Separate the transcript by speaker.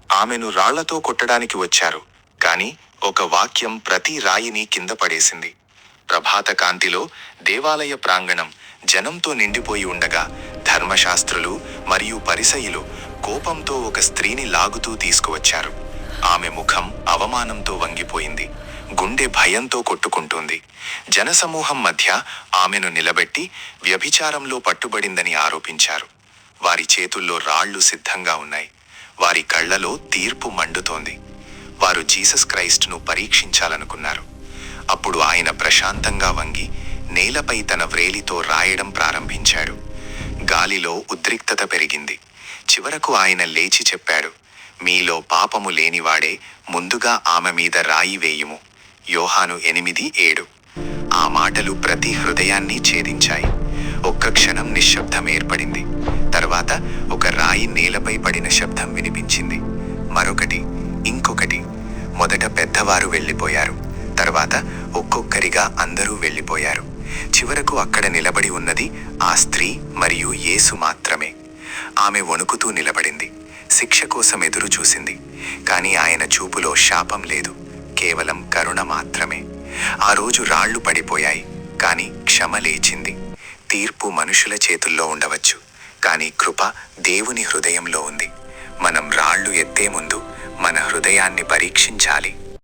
Speaker 1: ఆమెను రాళ్లతో కొట్టడానికి వచ్చారు, కాని ఒక వాక్యం ప్రతి రాయిని కింద పడేసింది. ప్రభాత కాంతిలో దేవాలయ ప్రాంగణం జనంతో నిండిపోయి ఉండగా ధర్మశాస్త్రులు మరియు పరిసయ్యులు కోపంతో ఒక స్త్రీని లాగుతూ తీసుకువచ్చారు. ఆమె ముఖం అవమానంతో వంగిపోయింది, గుండె భయంతో కొట్టుకుంటోంది. జనసమూహం మధ్య ఆమెను నిలబెట్టి వ్యభిచారంలో పట్టుబడిందని ఆరోపించారు. వారి చేతుల్లో రాళ్లు సిద్ధంగా ఉన్నాయి. వారి కళ్లలో తీర్పు మండుతోంది. వారు జీసస్ క్రైస్ట్ను పరీక్షించాలనుకున్నారు. అప్పుడు ఆయన ప్రశాంతంగా వంగి నేలపై తన వ్రేలితో రాయడం ప్రారంభించాడు. గాలిలో ఉద్రిక్తత పెరిగింది. చివరకు ఆయన లేచి చెప్పాడు, మీలో పాపము లేనివాడే ముందుగా ఆమె మీద రాయి వేయుము. యోహాను 8:7. ఆ మాటలు ప్రతి హృదయాన్ని ఛేదించాయి. ఒక్క క్షణం నిశ్శబ్దం ఏర్పడింది. తర్వాత ఒక రాయి నేలపై పడిన శబ్దం వినిపించింది. మరొకటి, ఇంకొకటి. మొదట పెద్దవారు వెళ్ళిపోయారు. తర్వాత ఒక్కొక్కరిగా అందరూ వెళ్ళిపోయారు. చివరకు అక్కడ నిలబడి ఉన్నది ఆ స్త్రీ మరియు యేసు మాత్రమే. ఆమె వణుకుతూ నిలబడింది. శిక్ష కోసం ఎదురు చూసింది. కాని ఆయన చూపులో శాపం లేదు, కేవలం కరుణ మాత్రమే. ఆ రోజు రాళ్లు పడిపోయాయి, కాని క్షమ లేచింది. తీర్పు మనుషుల చేతుల్లో ఉండవచ్చు, కాని కృప దేవుని హృదయంలో ఉంది. మనం రాళ్లు ఎత్తే ముందు మన హృదయాన్ని పరీక్షించాలి.